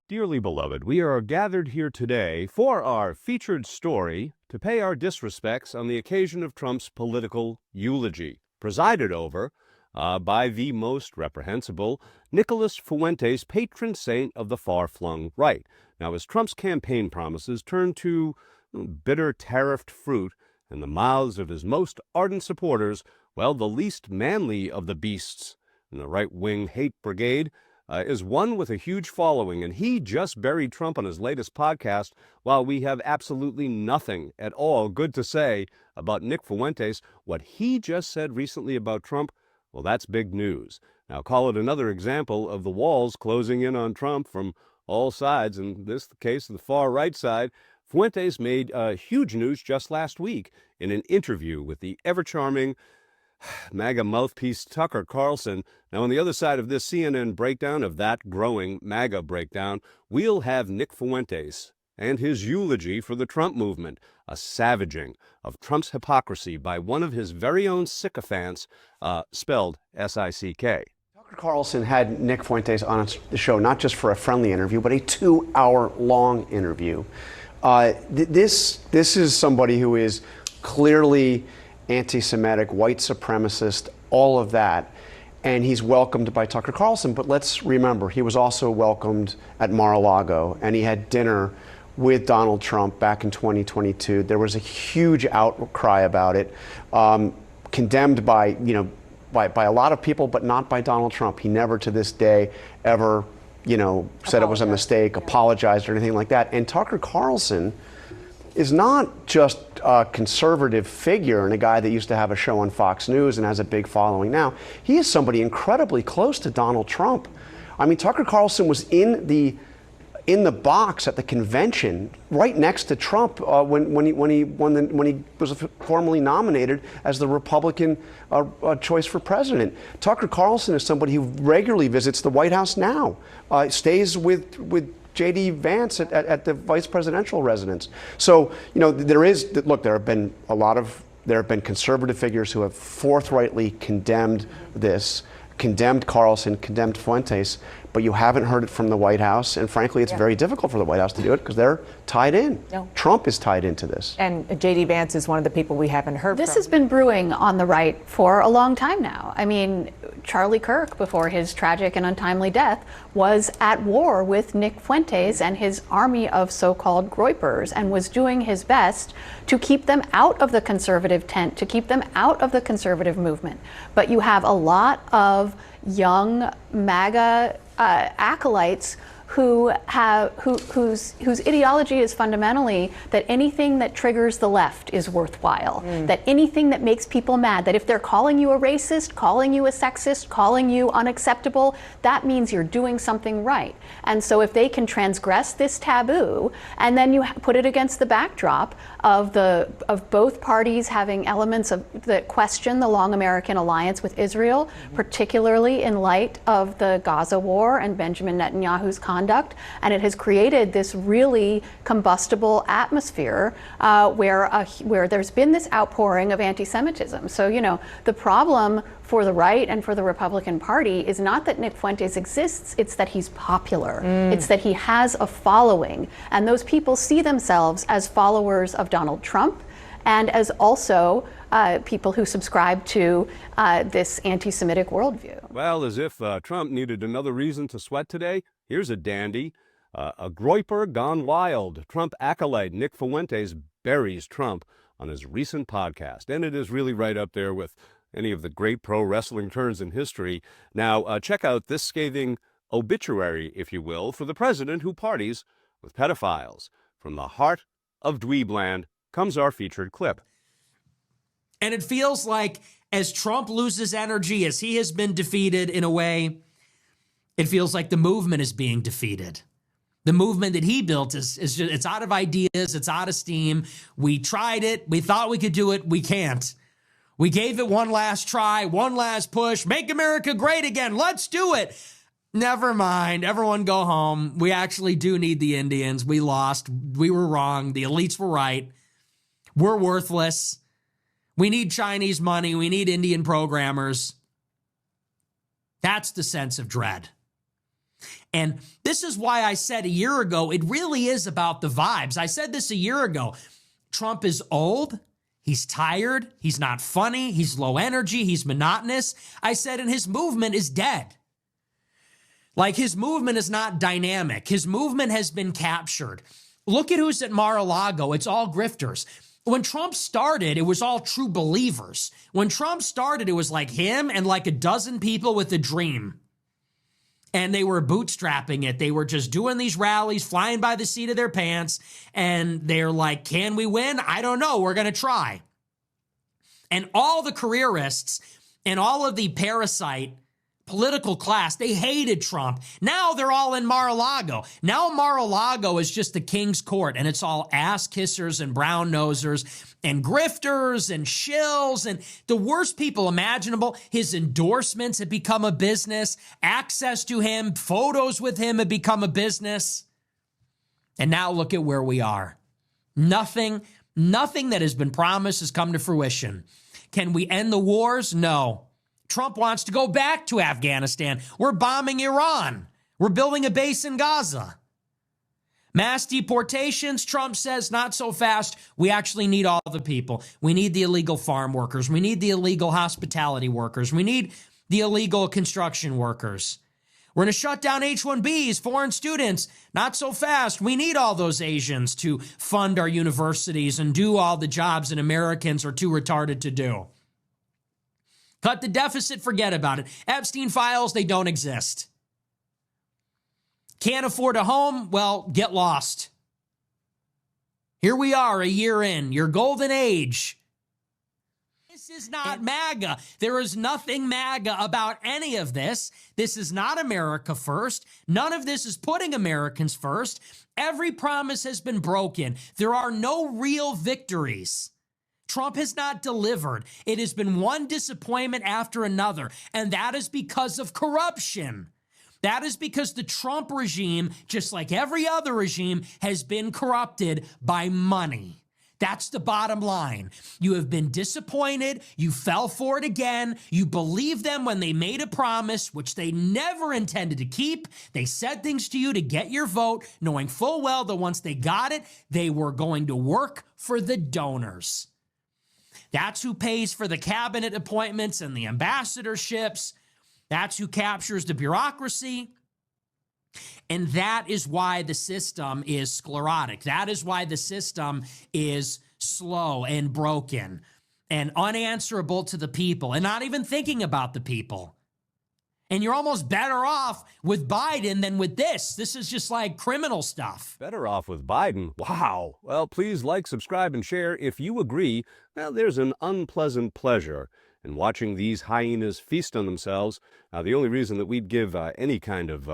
Dearly beloved, we are gathered here today for our featured story to pay our disrespects on the occasion of Trump's political eulogy, presided over by the most reprehensible Nicholas Fuentes, patron saint of the far-flung right. Now, as Trump's campaign promises turn to bitter tariffed fruit in the mouths of his most ardent supporters, well, the least manly of the beasts in the right-wing hate brigade is one with a huge following, and he just buried Trump on his latest podcast while we have absolutely nothing at all good to say about Nick Fuentes. What he just said recently about Trump, well, that's big news. Now, call it another example of the walls closing in on Trump from all sides, in this case, the far right side. Fuentes made huge news just last week in an interview with the ever-charming MAGA mouthpiece Tucker Carlson. Now, on the other side of this CNN breakdown of that growing MAGA breakdown, we'll have Nick Fuentes and his eulogy for the Trump movement, a savaging of Trump's hypocrisy by one of his very own sycophants, spelled S-I-C-K. Tucker Carlson had Nick Fuentes on the show, not just for a friendly interview, but a 2-hour-long interview. This is somebody who is clearly anti-Semitic, white supremacist, all of that. And he's welcomed by Tucker Carlson. But let's remember, he was also welcomed at Mar-a-Lago, and he had dinner with Donald Trump back in 2022. There was a huge outcry about it, condemned by a lot of people, but not by Donald Trump. He never to this day ever, said it was a mistake, apologized or anything like that. And Tucker Carlson is not just a conservative figure and a guy that used to have a show on Fox News and has a big following now. He is somebody incredibly close to Donald Trump. I mean, Tucker Carlson was in the box at the convention right next to Trump when he was formally nominated as the Republican choice for president. Tucker Carlson is somebody who regularly visits the White House now, stays with J.D. Vance at the vice presidential residence. So, there have been conservative figures who have forthrightly condemned this, condemned Carlson, condemned Fuentes, but you haven't heard it from the White House. And frankly, it's very difficult for the White House to do it because they're tied in. No. Trump is tied into this. And J.D. Vance is one of the people we haven't heard This from. has been brewing on the right for a long time now. I mean, Charlie Kirk, before his tragic and untimely death, was at war with Nick Fuentes and his army of so-called groypers and was doing his best to keep them out of the conservative tent, to keep them out of the conservative movement. But you have a lot of young MAGA acolytes whose ideology is fundamentally that anything that triggers the left is worthwhile, that anything that makes people mad, that if they're calling you a racist, calling you a sexist, calling you unacceptable, that means you're doing something right. And so if they can transgress this taboo, and then you put it against the backdrop of both parties having elements that question the long American alliance with Israel, particularly in light of the Gaza war and Benjamin Netanyahu's conduct, and it has created this really combustible atmosphere where there's been this outpouring of anti-Semitism. So, the problem for the right and for the Republican Party is not that Nick Fuentes exists, it's that he's popular. It's that he has a following, and those people see themselves as followers of Donald Trump and as also people who subscribe to this anti-Semitic worldview. Well, as if Trump needed another reason to sweat today, here's a dandy. A groyper gone wild. Trump acolyte Nick Fuentes buries Trump on his recent podcast. And it is really right up there with any of the great pro wrestling turns in history. Now, check out this scathing obituary, if you will, for the president who parties with pedophiles. From the heart of Dweebland comes our featured clip. And it feels like as Trump loses energy, as he has been defeated in a way, it feels like the movement is being defeated. The movement that he built is just, it's out of ideas, it's out of steam. We tried it, we thought we could do it, we can't. We gave it one last try, one last push, make America great again, let's do it. Never mind, everyone go home. We actually do need the Indians. We lost, we were wrong, the elites were right. We're worthless. We need Chinese money, we need Indian programmers. That's the sense of dread. And this is why I said a year ago, it really is about the vibes. I said this a year ago. Trump is old. He's tired. He's not funny. He's low energy. He's monotonous. I said, and his movement is dead. Like, his movement is not dynamic. His movement has been captured. Look at who's at Mar-a-Lago. It's all grifters. When Trump started, it was all true believers. When Trump started, it was like him and like a dozen people with a dream. And they were bootstrapping it. They were just doing these rallies, flying by the seat of their pants. And they're like, can we win? I don't know. We're going to try. And all the careerists and all of the parasite political class, they hated Trump. Now they're all in Mar-a-Lago. Now Mar-a-Lago is just the king's court, and it's all ass kissers and brown nosers and grifters and shills and the worst people imaginable. His endorsements have become a business. Access to him, photos with him have become a business. And now look at where we are. Nothing that has been promised has come to fruition. Can we end the wars? No. Trump wants to go back to Afghanistan. We're bombing Iran. We're building a base in Gaza. Mass deportations, Trump says, not so fast. We actually need all the people. We need the illegal farm workers. We need the illegal hospitality workers. We need the illegal construction workers. We're going to shut down H-1Bs, foreign students. Not so fast. We need all those Asians to fund our universities and do all the jobs that Americans are too retarded to do. Cut the deficit, forget about it. Epstein files, they don't exist. Can't afford a home? Well, get lost. Here we are a year in, your golden age. This is not MAGA. There is nothing MAGA about any of this. This is not America first. None of this is putting Americans first. Every promise has been broken. There are no real victories. Trump has not delivered. It has been one disappointment after another, and that is because of corruption. That is because the Trump regime, just like every other regime, has been corrupted by money. That's the bottom line. You have been disappointed. You fell for it again. You believed them when they made a promise, which they never intended to keep. They said things to you to get your vote, knowing full well that once they got it, they were going to work for the donors. That's who pays for the cabinet appointments and the ambassadorships. That's who captures the bureaucracy. And that is why the system is sclerotic. That is why the system is slow and broken and unanswerable to the people and not even thinking about the people. And you're almost better off with Biden than with this. This is just like criminal stuff. Better off with Biden? Wow. Well, please like, subscribe, and share if you agree. Well, there's an unpleasant pleasure in watching these hyenas feast on themselves. The only reason that we'd give any kind of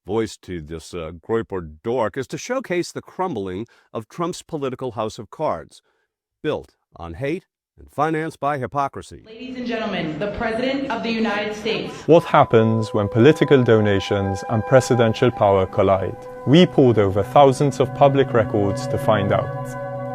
voice to this Groyper dork is to showcase the crumbling of Trump's political house of cards, built on hate and financed by hypocrisy. Ladies and gentlemen, the President of the United States. What happens when political donations and presidential power collide? We pored over thousands of public records to find out,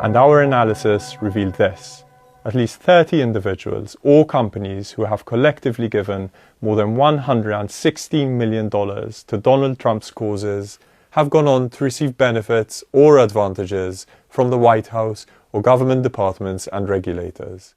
and our analysis revealed this. At least 30 individuals or companies who have collectively given more than $116 million to Donald Trump's causes have gone on to receive benefits or advantages from the White House or government departments and regulators.